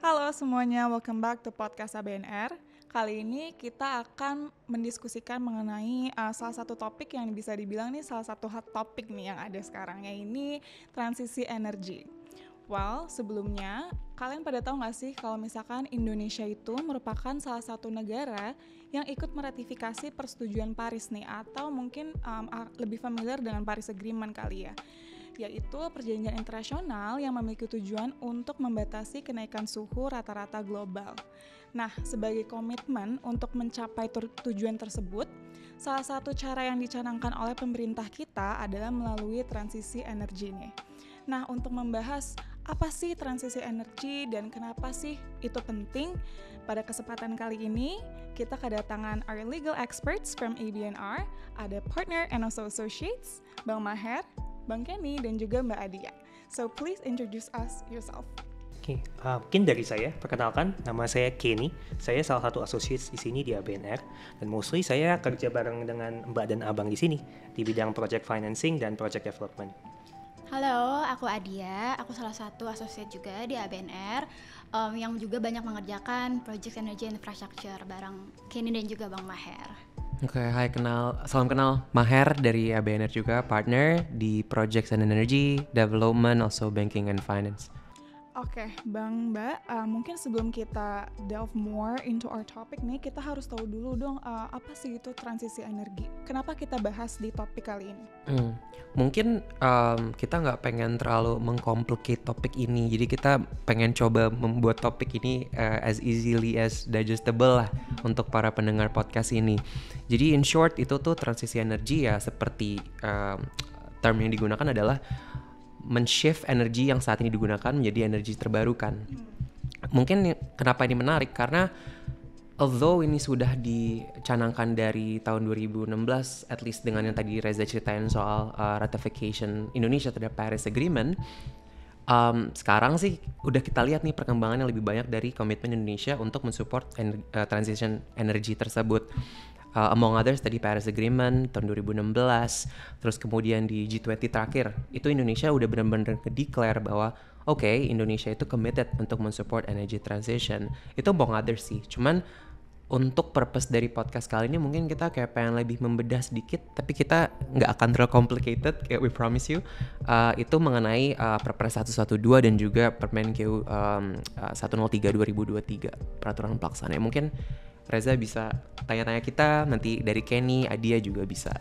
Halo semuanya, welcome back to podcast ABNR. Kali ini kita akan mendiskusikan mengenai salah satu topik yang bisa dibilang nih salah satu hot topic nih yang ada sekarang, yaitu transisi energi. Well, sebelumnya, kalian pada tahu nggak sih kalau misalkan Indonesia itu merupakan salah satu negara yang ikut meratifikasi persetujuan Paris nih, atau mungkin lebih familiar dengan Paris Agreement kali ya, yaitu perjanjian internasional yang memiliki tujuan untuk membatasi kenaikan suhu rata-rata global. Nah, sebagai komitmen untuk mencapai tujuan tersebut, salah satu cara yang dicanangkan oleh pemerintah kita adalah melalui transisi energi nih. Nah, untuk membahas apa sih transisi energi dan kenapa sih itu penting, pada kesempatan kali ini kita kedatangan our legal experts from ABNR, ada partner and also associates, Bang Maher, Bang Kenny, dan juga Mbak Adia. So please introduce us yourself. Oke, mungkin dari saya, perkenalkan, nama saya Kenny. Saya salah satu associates di sini di ABNR, dan mostly saya kerja bareng dengan Mbak dan Abang di sini di bidang project financing dan project development. Halo, aku Adia. Aku salah satu associate juga di ABNR yang juga banyak mengerjakan project energy infrastructure bareng Kenny dan juga Bang Maher. Oke, hai, salam kenal, Maher dari ABNR juga, partner di Projects and Energy, Development, also Banking and Finance. Oke, Bang Mbak, mungkin sebelum kita delve more into our topic nih, kita harus tahu dulu dong apa sih itu transisi energi. Kenapa kita bahas di topik kali ini? Mungkin kita nggak pengen terlalu mengcomplicate topik ini, jadi kita pengen coba membuat topik ini as easily as digestible lah untuk para pendengar podcast ini. Jadi in short itu tuh transisi energi ya seperti term yang digunakan adalah men-shift energi yang saat ini digunakan menjadi energi terbarukan. Mungkin kenapa ini menarik, karena although ini sudah dicanangkan dari tahun 2016, at least dengan yang tadi Reza ceritain soal ratification Indonesia terhadap Paris Agreement, sekarang sih udah kita lihat nih perkembangan yang lebih banyak dari komitmen Indonesia untuk mensupport transition energy tersebut. Among others tadi Paris Agreement tahun 2016, terus kemudian di G20 terakhir itu Indonesia udah benar-benar declare bahwa oke, Indonesia itu committed untuk mensupport energy transition. Itu among others sih, cuman untuk purpose dari podcast kali ini mungkin kita kayak pengen lebih membedah sedikit, tapi kita nggak akan terlalu complicated kayak we promise you. Itu mengenai Perpres 112 dan juga Permenkeu 103 2023 peraturan pelaksana. Mungkin Reza bisa tanya-tanya kita, nanti dari Kenny, Adia juga bisa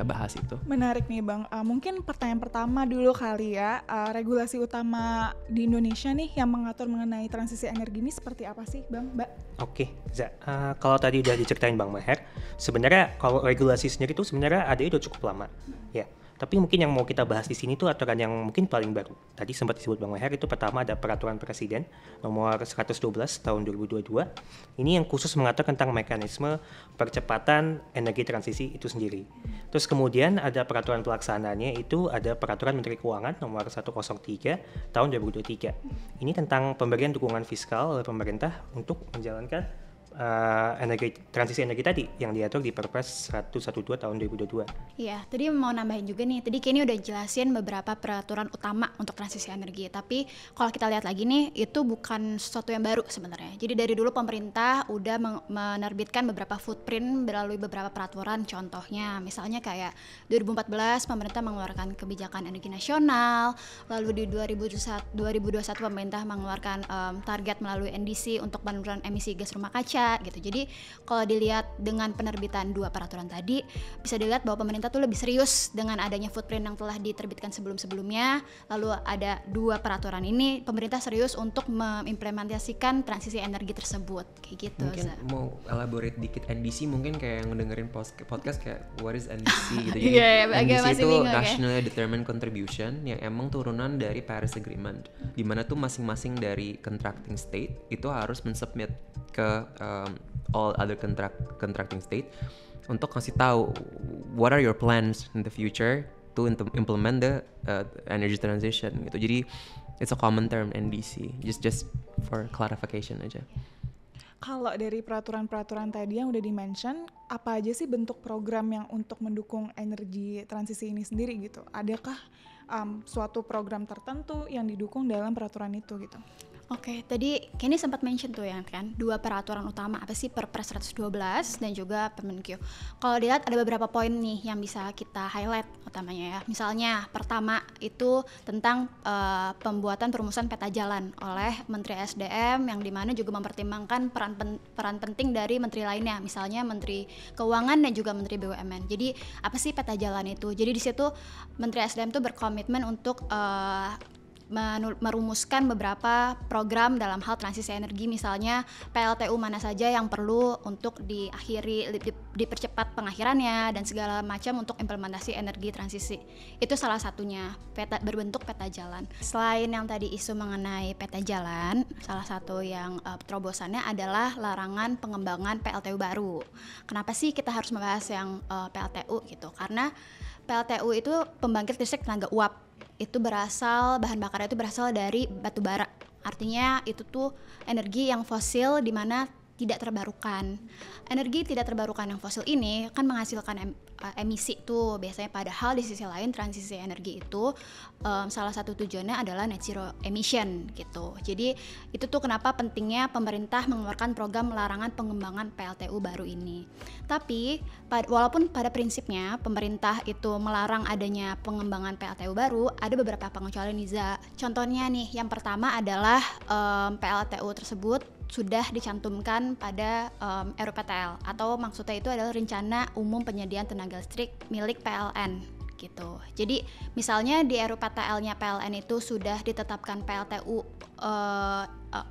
bahas itu. Menarik nih Bang, mungkin pertanyaan pertama dulu kali ya, regulasi utama di Indonesia nih yang mengatur mengenai transisi energi ini seperti apa sih Bang, Mbak? Oke, kalau tadi udah diceritain Bang Maher, sebenarnya kalau regulasi sendiri itu sebenarnya ada itu cukup lama, ya. Tapi mungkin yang mau kita bahas di sini tuh aturan yang mungkin paling baru. Tadi sempat disebut Bang Maher, itu pertama ada Peraturan Presiden nomor 112 tahun 2022. Ini yang khusus mengatur tentang mekanisme percepatan energi transisi itu sendiri. Terus kemudian ada peraturan pelaksanaannya, itu ada Peraturan Menteri Keuangan nomor 103 tahun 2023. Ini tentang pemberian dukungan fiskal oleh pemerintah untuk menjalankan transisi energi tadi yang diatur di Perpres 112 tahun 2022. Iya, tadi mau nambahin juga nih. Tadi Kenny udah jelasin beberapa peraturan utama untuk transisi energi. Tapi kalau kita lihat lagi nih, itu bukan sesuatu yang baru sebenarnya. Jadi dari dulu pemerintah udah menerbitkan beberapa footprint melalui beberapa peraturan. Contohnya, misalnya kayak 2014 pemerintah mengeluarkan kebijakan energi nasional. Lalu di 2021 pemerintah mengeluarkan target melalui NDC untuk penurunan emisi gas rumah kaca. Gitu. Jadi kalau dilihat dengan penerbitan dua peraturan tadi, bisa dilihat bahwa pemerintah tuh lebih serius dengan adanya footprint yang telah diterbitkan sebelum-sebelumnya. Lalu ada dua peraturan ini, pemerintah serius untuk mengimplementasikan transisi energi tersebut, kayak gitu. Mungkin mau elaborate dikit NDC, mungkin kayak yang ngedengerin podcast kayak what is NDC gitu. Jadi NDC itu Nationally Determined Contribution yang emang turunan dari Paris Agreement, di mana tuh masing-masing dari contracting state itu harus mensubmit ke all other contracting state untuk kasih tahu what are your plans in the future to implement the energy transition gitu. Jadi it's a common term NDC, just for clarification aja. Kalau dari peraturan-peraturan tadi yang udah di-mention, apa aja sih bentuk program yang untuk mendukung energi transisi ini sendiri gitu? Adakah suatu program tertentu yang didukung dalam peraturan itu gitu? Oke, tadi Kenny sempat mention tuh ya kan, dua peraturan utama, apa sih Perpres 112 dan juga Permenkyu. Kalau dilihat ada beberapa poin nih yang bisa kita highlight utamanya ya. Misalnya pertama itu tentang pembuatan perumusan peta jalan oleh Menteri SDM, yang dimana juga mempertimbangkan peran penting dari menteri lainnya, misalnya Menteri Keuangan dan juga Menteri BUMN. Jadi apa sih peta jalan itu? Jadi di situ Menteri SDM tuh berkomitmen untuk merumuskan beberapa program dalam hal transisi energi, misalnya PLTU mana saja yang perlu untuk diakhiri, dipercepat pengakhirannya dan segala macam untuk implementasi energi transisi. Itu salah satunya, berbentuk peta jalan. Selain yang tadi isu mengenai peta jalan, salah satu yang terobosannya adalah larangan pengembangan PLTU baru. Kenapa sih kita harus membahas yang PLTU gitu? Karena PLTU itu pembangkit listrik tenaga uap. Itu bahan bakarnya itu berasal dari batu bara. Artinya itu tuh energi yang fosil di mana tidak terbarukan. Energi tidak terbarukan yang fosil ini kan menghasilkan emisi tuh biasanya, padahal di sisi lain transisi energi itu salah satu tujuannya adalah net zero emission gitu. Jadi itu tuh kenapa pentingnya pemerintah mengeluarkan program larangan pengembangan PLTU baru ini. Tapi walaupun pada prinsipnya pemerintah itu melarang adanya pengembangan PLTU baru, ada beberapa pengecualian Niza. Contohnya nih, yang pertama adalah PLTU tersebut sudah dicantumkan pada RUPTL, atau maksudnya itu adalah Rencana Umum Penyediaan Tenaga Listrik milik PLN gitu. Jadi misalnya di RUPTL-nya PLN itu sudah ditetapkan PLTU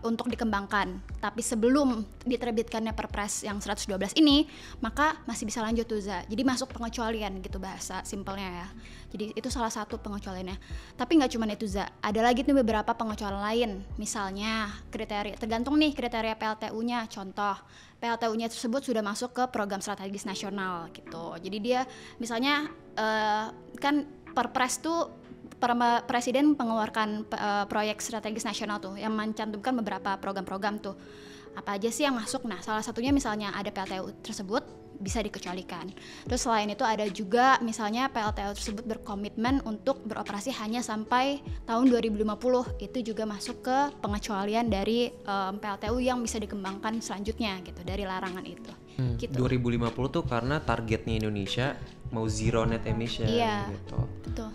untuk dikembangkan, tapi sebelum diterbitkannya Perpres yang 112 ini, maka masih bisa lanjut tuh Za. Jadi masuk pengecualian gitu bahasa simpelnya ya. Jadi itu salah satu pengecualiannya. Tapi nggak cuma itu Za, ada lagi nih beberapa pengecualian lain. Misalnya kriteria, tergantung nih kriteria PLTU-nya. Contoh, PLTU-nya tersebut sudah masuk ke program strategis nasional gitu. Jadi dia misalnya kan Perpres tuh Presiden mengeluarkan proyek strategis nasional tuh yang mencantumkan beberapa program-program tuh. Apa aja sih yang masuk? Nah, salah satunya misalnya ada PLTU tersebut bisa dikecualikan. Terus selain itu ada juga misalnya PLTU tersebut berkomitmen untuk beroperasi hanya sampai tahun 2050. Itu juga masuk ke pengecualian dari PLTU yang bisa dikembangkan selanjutnya gitu, dari larangan itu. Gitu. 2050 tuh karena targetnya Indonesia mau zero net emission gitu. Betul.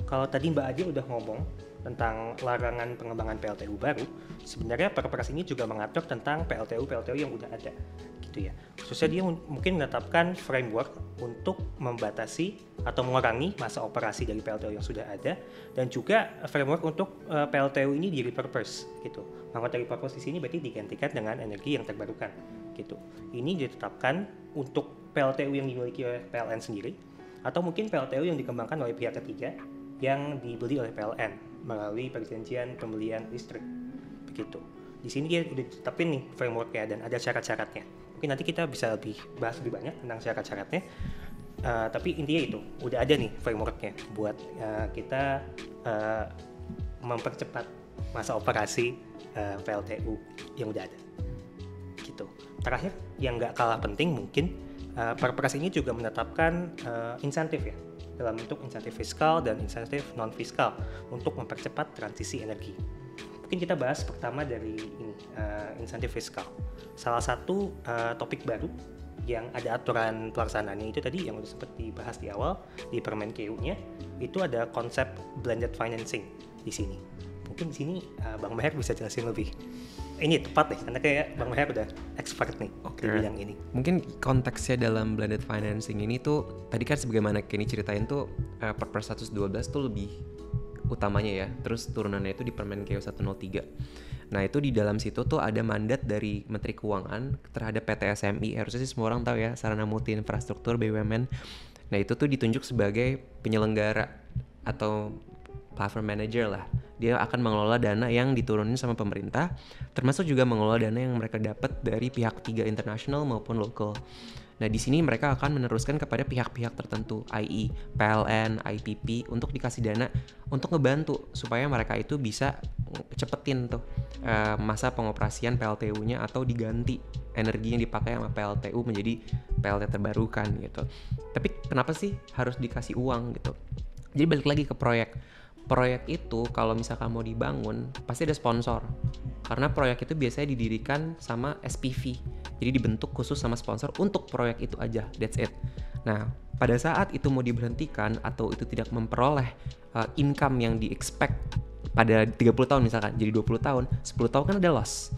Kalau tadi Mbak Adi udah ngomong tentang larangan pengembangan PLTU baru, sebenarnya Perpres ini juga mengatur tentang PLTU yang udah ada, gitu ya. Khususnya dia mungkin menetapkan framework untuk membatasi atau mengurangi masa operasi dari PLTU yang sudah ada, dan juga framework untuk PLTU ini di repurpose, gitu. Maka dari repurpose di sini berarti digantikan dengan energi yang terbarukan, gitu. Ini ditetapkan untuk PLTU yang dimiliki oleh PLN sendiri, atau mungkin PLTU yang dikembangkan oleh pihak ketiga yang dibeli oleh PLN melalui perjanjian pembelian listrik, begitu. Di sini dia udah ditetapin nih frameworknya dan ada syarat-syaratnya. Mungkin nanti kita bisa bahas lebih banyak tentang syarat-syaratnya. Tapi intinya itu udah ada nih frameworknya buat kita mempercepat masa operasi PLTU yang udah ada, gitu. Terakhir yang nggak kalah penting mungkin Perpres ini juga menetapkan insentif ya, dalam bentuk insentif fiskal dan insentif non-fiskal untuk mempercepat transisi energi. Mungkin kita bahas pertama dari ini, insentif fiskal. Salah satu topik baru yang ada aturan pelaksanaannya itu tadi yang udah sempat dibahas di awal di Permenkyu-nya, itu ada konsep blended financing di sini. Mungkin di sini Bang Maher bisa jelasin lebih. Ini tepat deh, karena kayak Bang Maher udah expert nih di bidang ini. Mungkin konteksnya dalam blended financing ini tuh, tadi kan sebagaimana Kenny ceritain tuh, Perpres 112 tuh lebih utamanya ya, terus turunannya itu di Permenkyu 103. Nah itu di dalam situ tuh ada mandat dari Menteri Keuangan terhadap PT SMI, harusnya sih semua orang tahu ya, Sarana Multi Infrastruktur BUMN. Nah itu tuh ditunjuk sebagai penyelenggara atau platform manager lah. Dia akan mengelola dana yang diturunin sama pemerintah, termasuk juga mengelola dana yang mereka dapat dari pihak ketiga internasional maupun lokal. Nah di sini mereka akan meneruskan kepada pihak-pihak tertentu, i.e. PLN, IPP, untuk dikasih dana untuk ngebantu supaya mereka itu bisa cepetin tuh masa pengoperasian PLTU-nya atau diganti energi yang dipakai sama PLTU menjadi PLT terbarukan gitu. Tapi kenapa sih harus dikasih uang gitu? Jadi balik lagi ke proyek. proyek itu kalau misalkan mau dibangun pasti ada sponsor. Karena proyek itu biasanya didirikan sama SPV. Jadi dibentuk khusus sama sponsor untuk proyek itu aja, that's it. Nah, pada saat itu mau diberhentikan atau itu tidak memperoleh income yang di-expect pada 30 tahun misalkan, jadi 20 tahun, 10 tahun kan ada loss.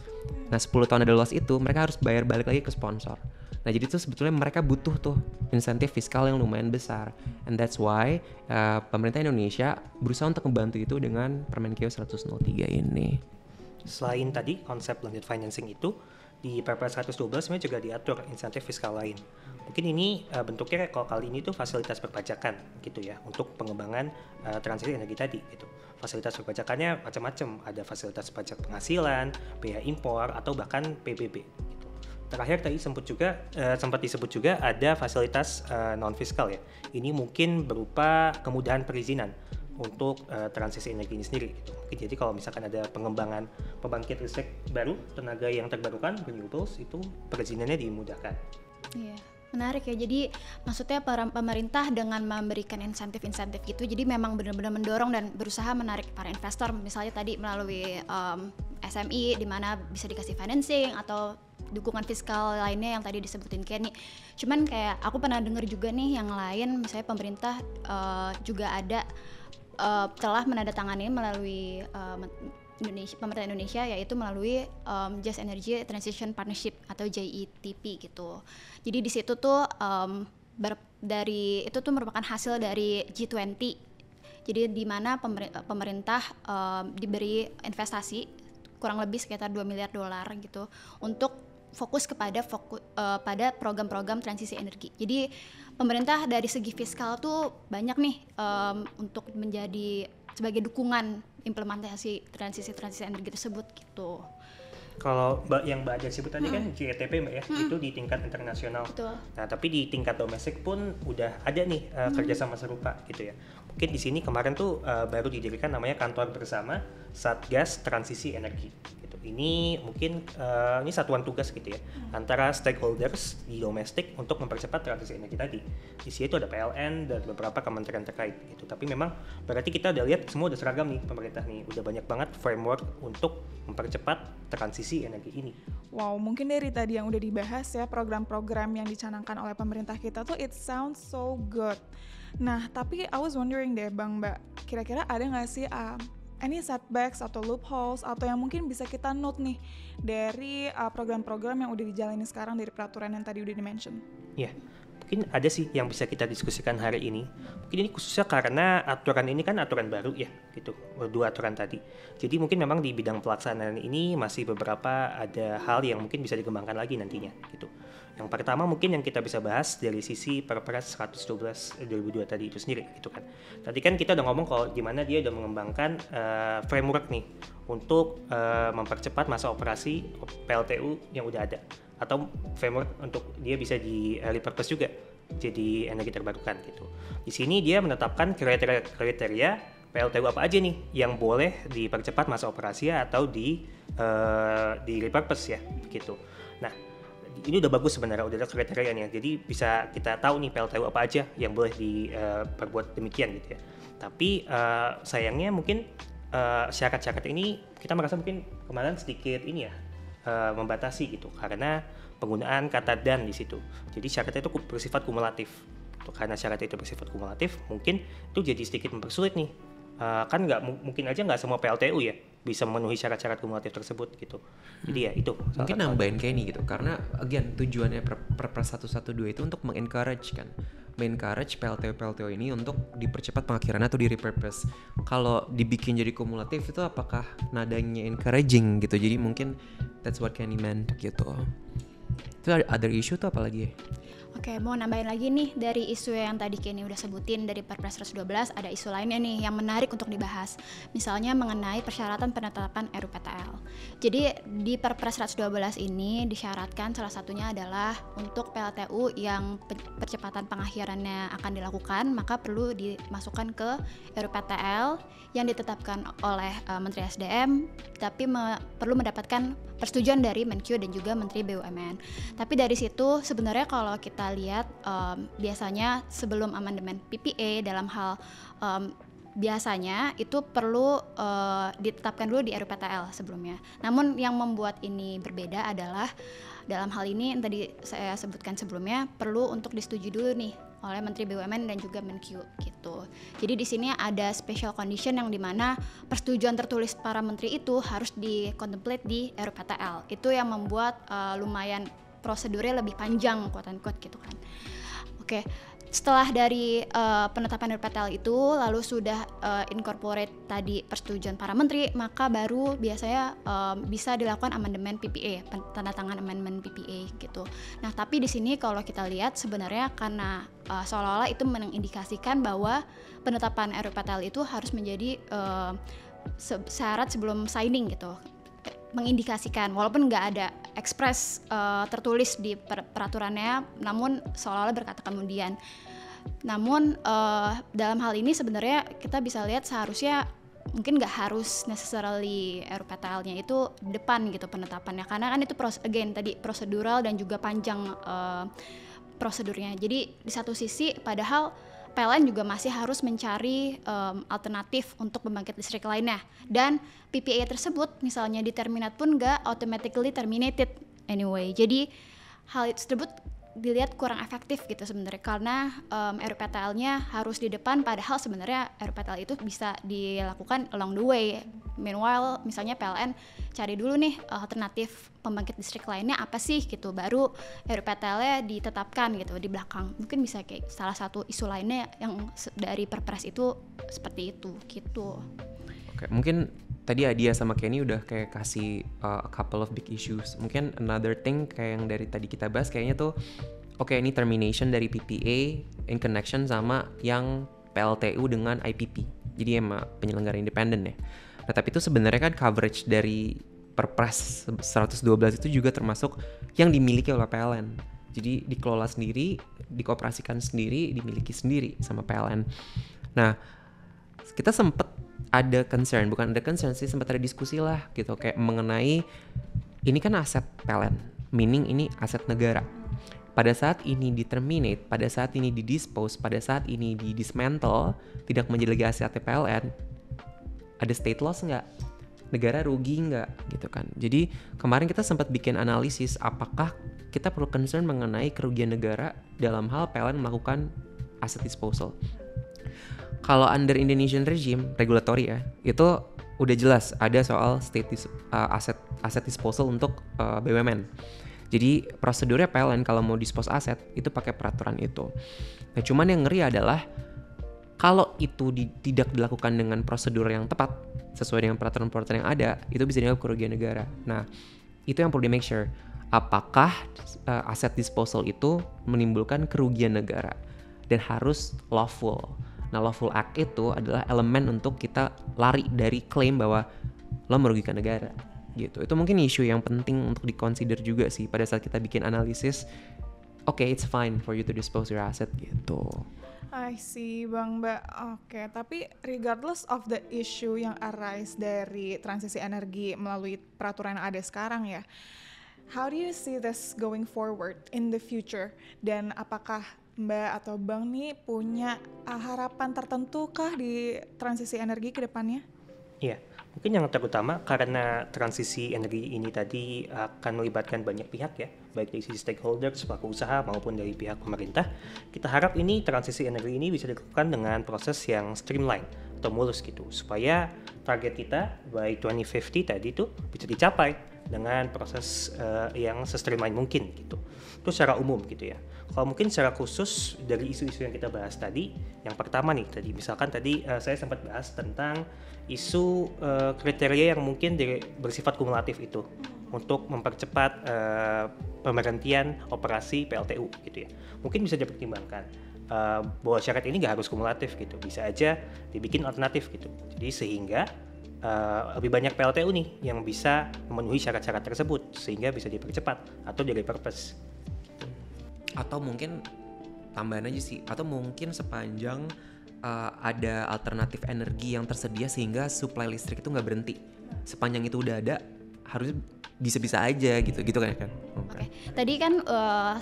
Nah, 10 tahun ada loss itu mereka harus bayar balik lagi ke sponsor. Nah, jadi itu sebetulnya mereka butuh tuh insentif fiskal yang lumayan besar. And that's why pemerintah Indonesia berusaha untuk membantu itu dengan Permenkeu 103 ini. Selain tadi konsep blended financing itu, di Perpres 112 sebenarnya juga diatur insentif fiskal lain. Mungkin ini bentuknya kalau kali ini tuh fasilitas perpajakan gitu ya, untuk pengembangan transisi energi tadi gitu. Fasilitas perpajakannya macam-macam, ada fasilitas pajak penghasilan, biaya impor, atau bahkan PBB gitu. Terakhir tadi sempat disebut juga ada fasilitas non fiskal ya. Ini mungkin berupa kemudahan perizinan untuk transisi energi ini sendiri gitu. Jadi kalau misalkan ada pengembangan pembangkit listrik baru, tenaga yang terbarukan, renewables, itu perizinannya dimudahkan. Iya, menarik ya. Jadi maksudnya pemerintah dengan memberikan insentif-insentif gitu, jadi memang benar-benar mendorong dan berusaha menarik para investor, misalnya tadi melalui SMI di mana bisa dikasih financing atau dukungan fiskal lainnya yang tadi disebutin Kenny. Cuman kayak aku pernah dengar juga nih yang lain, misalnya pemerintah juga ada telah menandatangani melalui pemerintah Indonesia, yaitu melalui Just Energy Transition Partnership atau JETP gitu. Jadi di situ tuh itu tuh merupakan hasil dari G20. Jadi di mana pemerintah diberi investasi kurang lebih sekitar 2 miliar dolar gitu untuk fokus pada program-program transisi energi. Jadi pemerintah dari segi fiskal tuh banyak nih untuk menjadi sebagai dukungan implementasi transisi energi tersebut gitu. Kalau yang Mbak Aja sebut tadi kan JETP Mbak ya, itu di tingkat internasional. Betul. Nah tapi di tingkat domestik pun udah ada nih kerjasama serupa gitu ya. Mungkin di sini kemarin tuh baru didirikan namanya Kantor Bersama Satgas Transisi Energi. Ini mungkin ini satuan tugas gitu ya antara stakeholders di domestik untuk mempercepat transisi energi tadi. Di sini itu ada PLN dan beberapa kementerian terkait gitu. Tapi memang berarti kita udah lihat semua udah seragam nih pemerintah nih, udah banyak banget framework untuk mempercepat transisi energi ini. Wow, mungkin dari tadi yang udah dibahas ya, program-program yang dicanangkan oleh pemerintah kita tuh it sounds so good. Nah, tapi I was wondering deh Mbak, kira-kira ada nggak sih any setbacks atau loopholes atau yang mungkin bisa kita note nih dari program-program yang udah dijalani sekarang dari peraturan yang tadi udah di-mention? Ya, mungkin ada sih yang bisa kita diskusikan hari ini. Mungkin ini khususnya karena aturan ini kan aturan baru ya, gitu. Dua aturan tadi. Jadi mungkin memang di bidang pelaksanaan ini masih beberapa ada hal yang mungkin bisa dikembangkan lagi nantinya, gitu. Yang pertama mungkin yang kita bisa bahas dari sisi Perpres 112 2002 tadi itu sendiri gitu kan. Tadi kan kita udah ngomong kalau gimana dia udah mengembangkan framework nih untuk mempercepat masa operasi PLTU yang udah ada, atau framework untuk dia bisa di repurpose juga jadi energi terbarukan gitu. Di sini dia menetapkan kriteria PLTU apa aja nih yang boleh dipercepat masa operasi atau di repurpose ya gitu. Nah, ini udah bagus sebenarnya, udah ada kriterianya. Jadi bisa kita tahu nih PLTU apa aja yang boleh diperbuat demikian gitu ya. Tapi sayangnya mungkin syarat-syarat ini kita merasa mungkin kemarin sedikit ini ya membatasi gitu karena penggunaan kata dan di situ. Jadi syaratnya itu bersifat kumulatif. Karena syaratnya itu bersifat kumulatif, mungkin itu jadi sedikit mempersulit nih. Kan mungkin aja nggak semua PLTU ya bisa memenuhi syarat-syarat kumulatif tersebut gitu. Jadi ya itu. Mungkin nambahin kayak ini gitu, karena again tujuannya Perpres 112 itu untuk mengencourage PLTU ini untuk dipercepat pengakhirannya atau di repurpose. Kalau dibikin jadi kumulatif itu apakah nadanya encouraging gitu? Jadi mungkin that's what Kenny meant gitu. Itu other issue tuh apa lagi ya? Oke, mau nambahin lagi nih dari isu yang tadi Kenny udah sebutin dari Perpres 112, ada isu lainnya nih yang menarik untuk dibahas. Misalnya mengenai persyaratan penetapan RUPTL. Jadi di Perpres 112 ini disyaratkan salah satunya adalah untuk PLTU yang percepatan pengakhirannya akan dilakukan, maka perlu dimasukkan ke RUPTL yang ditetapkan oleh Menteri SDM, tapi perlu mendapatkan persetujuan dari Menkyu dan juga Menteri BUMN. Tapi dari situ sebenarnya kalau kita lihat biasanya sebelum amandemen PPA dalam hal biasanya itu perlu ditetapkan dulu di RUPTL sebelumnya. Namun yang membuat ini berbeda adalah dalam hal ini yang tadi saya sebutkan sebelumnya perlu untuk disetujui dulu nih oleh Menteri BUMN dan juga Menq gitu. Jadi di sini ada special condition yang dimana persetujuan tertulis para menteri itu harus di-contemplate di RUPTL. Itu yang membuat lumayan prosedurnya lebih panjang quote unquote gitu kan. Oke. Setelah dari penetapan RUPTL itu lalu sudah incorporate tadi persetujuan para menteri, maka baru biasanya bisa dilakukan amandemen PPA, tanda tangan amandemen PPA gitu. Nah, tapi di sini kalau kita lihat sebenarnya karena seolah-olah itu mengindikasikan bahwa penetapan RUPTL itu harus menjadi syarat sebelum signing gitu. Mengindikasikan walaupun nggak ada ekspres tertulis di peraturannya, namun seolah-olah berkata kemudian. Namun dalam hal ini sebenarnya kita bisa lihat seharusnya mungkin nggak harus necessarily RUPTL-nya itu depan gitu penetapannya, karena kan itu tadi prosedural dan juga panjang prosedurnya. Jadi di satu sisi padahal PLN juga masih harus mencari alternatif untuk pembangkit listrik lainnya, dan PPA tersebut misalnya di terminate pun nggak automatically terminated anyway. Jadi hal tersebut dilihat kurang efektif gitu sebenarnya, karena RUPTL-nya harus di depan, padahal sebenarnya RUPTL itu bisa dilakukan along the way. Meanwhile misalnya PLN cari dulu nih alternatif pembangkit listrik lainnya apa sih gitu, baru RUPTL-nya ditetapkan gitu di belakang. Mungkin bisa kayak salah satu isu lainnya yang dari Perpres itu seperti itu gitu. Oke, mungkin tadi Adia sama Kenny udah kayak kasih a couple of big issues. Mungkin another thing kayak yang dari tadi kita bahas kayaknya tuh oke, ini termination dari PPA in connection sama yang PLTU dengan IPP. Jadi emang penyelenggara independen ya. Nah, tapi itu sebenarnya kan coverage dari Perpres 112 itu juga termasuk yang dimiliki oleh PLN. Jadi dikelola sendiri, dikoperasikan sendiri, dimiliki sendiri sama PLN. Nah, kita sempet ada concern, bukan ada concern sih, sempat ada diskusi lah gitu kayak mengenai ini kan aset PLN, meaning ini aset negara. Pada saat ini di-terminate, pada saat ini di-dispose, pada saat ini di-dismantle, tidak menjadi lagi aset PLN, ada state loss nggak? Negara rugi nggak? Gitu kan. Jadi kemarin kita sempat bikin analisis apakah kita perlu concern mengenai kerugian negara dalam hal PLN melakukan asset disposal. Kalau under Indonesian regime, regulatory ya, itu udah jelas ada soal asset disposal untuk BUMN. Jadi prosedurnya PLN kalau mau dispose aset itu pakai peraturan itu. Nah, cuman yang ngeri adalah kalau itu tidak dilakukan dengan prosedur yang tepat sesuai dengan peraturan-peraturan yang ada, itu bisa dianggap kerugian negara. Nah, itu yang perlu di make sure. Apakah aset disposal itu menimbulkan kerugian negara dan harus lawful. Nah, lawful act itu adalah elemen untuk kita lari dari klaim bahwa lo merugikan negara gitu. Itu mungkin isu yang penting untuk diconsider juga sih pada saat kita bikin analisis. Oke, it's fine for you to dispose your asset gitu. I see Bang Mbak. Oke, tapi regardless of the issue yang arise dari transisi energi melalui peraturan yang ada sekarang ya, how do you see this going forward in the future? Dan apakah Mbak atau Bang nih punya harapan tertentu kah di transisi energi ke depannya? Iya, mungkin yang terutama karena transisi energi ini tadi akan melibatkan banyak pihak ya, baik dari sisi stakeholders, pelaku usaha maupun dari pihak pemerintah. Kita harap ini transisi energi ini bisa dilakukan dengan proses yang streamline atau mulus gitu, supaya target kita by 2050 tadi tuh bisa dicapai dengan proses yang se-streamline mungkin gitu. Itu secara umum gitu ya. Kalau mungkin secara khusus dari isu-isu yang kita bahas tadi, yang pertama nih tadi misalkan tadi saya sempat bahas tentang isu kriteria yang mungkin bersifat kumulatif itu untuk mempercepat pemberhentian operasi PLTU gitu ya. Mungkin bisa dipertimbangkan bahwa syarat ini nggak harus kumulatif gitu, bisa aja dibikin alternatif gitu. Jadi sehingga lebih banyak PLTU nih yang bisa memenuhi syarat-syarat tersebut sehingga bisa dipercepat atau di-repurpose. Atau mungkin tambahan aja sih, atau mungkin sepanjang ada alternatif energi yang tersedia sehingga supply listrik itu nggak berhenti. Sepanjang itu udah ada, harusnya bisa-bisa aja gitu kan. Oke, tadi kan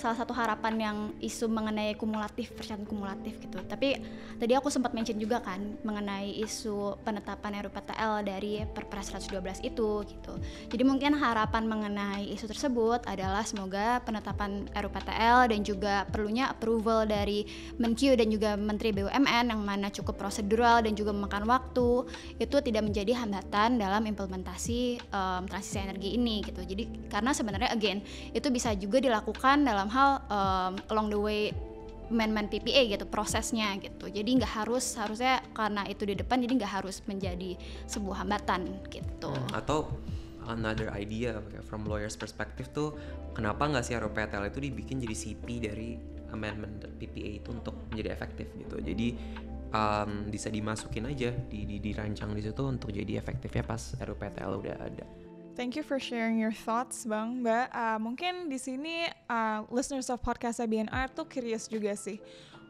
salah satu harapan yang isu mengenai persyaratan kumulatif gitu. Tapi tadi aku sempat mention juga kan mengenai isu penetapan RUPTL dari Perpres 112 itu gitu. Jadi mungkin harapan mengenai isu tersebut adalah semoga penetapan RUPTL dan juga perlunya approval dari Menkyu dan juga Menteri BUMN yang mana cukup prosedural dan juga memakan waktu itu tidak menjadi hambatan dalam implementasi transisi energi ini gitu. Jadi karena sebenarnya again itu bisa juga dilakukan dalam hal along the way amendment PPA gitu prosesnya gitu. Jadi nggak harusnya karena itu di depan jadi nggak harus menjadi sebuah hambatan gitu. Atau another idea from lawyers perspective tuh kenapa nggak sih RUPTL itu dibikin jadi CP dari amendment PPA itu untuk menjadi efektif gitu. Jadi bisa dimasukin aja dirancang di situ untuk jadi efektifnya pas RUPTL udah ada. Thank you for sharing your thoughts, Bang. Mbak, mungkin di sini listeners of podcast ABNR tuh curious juga sih.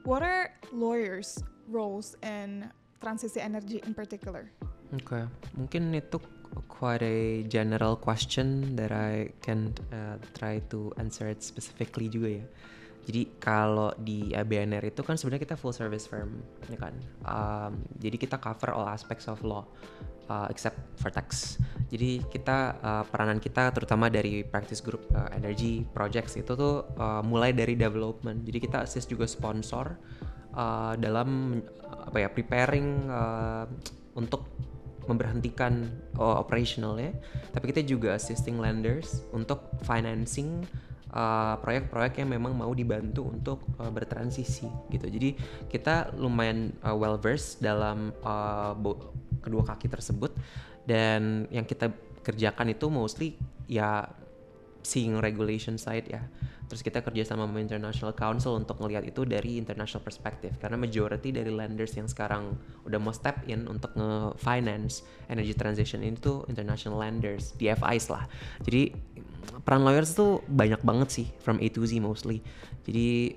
What are lawyers' roles in transisi energy in particular? Okay, mungkin itu quite a general question that I can try to answer it specifically juga ya. Jadi kalau di ABNR itu kan sebenarnya kita full service firm, ya kan. Jadi kita cover all aspects of law, except for tax. Jadi kita peranan kita terutama dari practice group energy projects itu tuh mulai dari development. Jadi kita assist juga sponsor dalam preparing untuk memberhentikan operationalnya. Tapi kita juga assisting lenders untuk financing proyek-proyek yang memang mau dibantu untuk bertransisi gitu. Jadi kita lumayan well versed dalam kedua kaki tersebut, dan yang kita kerjakan itu mostly ya seeing regulation side ya. Terus kita kerja sama International Council untuk ngelihat itu dari international perspective, karena majority dari lenders yang sekarang udah mau step in untuk nge-finance energy transition ini tuh international lenders, DFIs lah. Jadi peran lawyers tuh banyak banget sih, from A to Z mostly. Jadi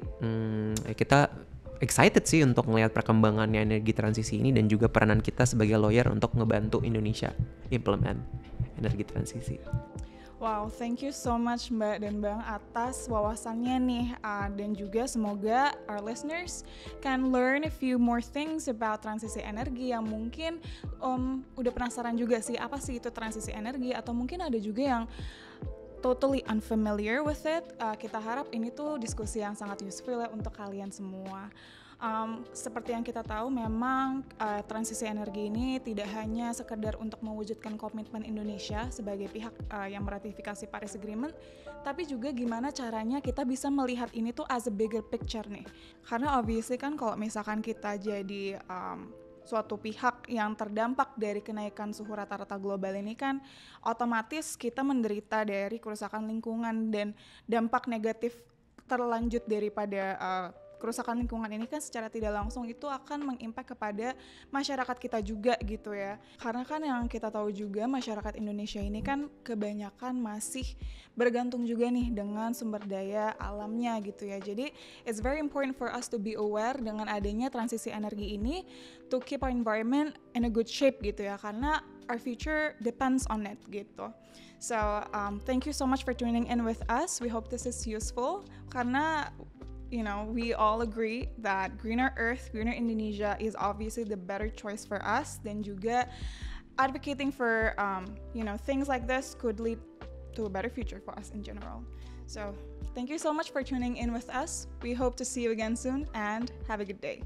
kita excited sih untuk melihat perkembangannya energi transisi ini dan juga peranan kita sebagai lawyer untuk ngebantu Indonesia implement energi transisi. Wow, thank you so much Mbak dan Bang atas wawasannya nih, dan juga semoga our listeners can learn a few more things about transisi energi yang mungkin udah penasaran juga sih apa sih itu transisi energi, atau mungkin ada juga yang totally unfamiliar with it. Kita harap ini tuh diskusi yang sangat useful ya untuk kalian semua. Seperti yang kita tahu memang transisi energi ini tidak hanya sekedar untuk mewujudkan komitmen Indonesia sebagai pihak yang meratifikasi Paris Agreement, tapi juga gimana caranya kita bisa melihat ini tuh as a bigger picture nih. Karena obviously kan kalau misalkan kita jadi suatu pihak yang terdampak dari kenaikan suhu rata-rata global ini kan otomatis kita menderita dari kerusakan lingkungan, dan dampak negatif terlanjut daripada kerusakan lingkungan ini kan secara tidak langsung itu akan mengimpact kepada masyarakat kita juga gitu ya. Karena kan yang kita tahu juga masyarakat Indonesia ini kan kebanyakan masih bergantung juga nih dengan sumber daya alamnya gitu ya. Jadi it's very important for us to be aware dengan adanya transisi energi ini to keep our environment in a good shape gitu ya, karena our future depends on it gitu. So thank you so much for tuning in with us. We hope this is useful karena we all agree that greener Earth, greener Indonesia is obviously the better choice for us. Dan juga advocating for, things like this could lead to a better future for us in general. So, thank you so much for tuning in with us. We hope to see you again soon and have a good day.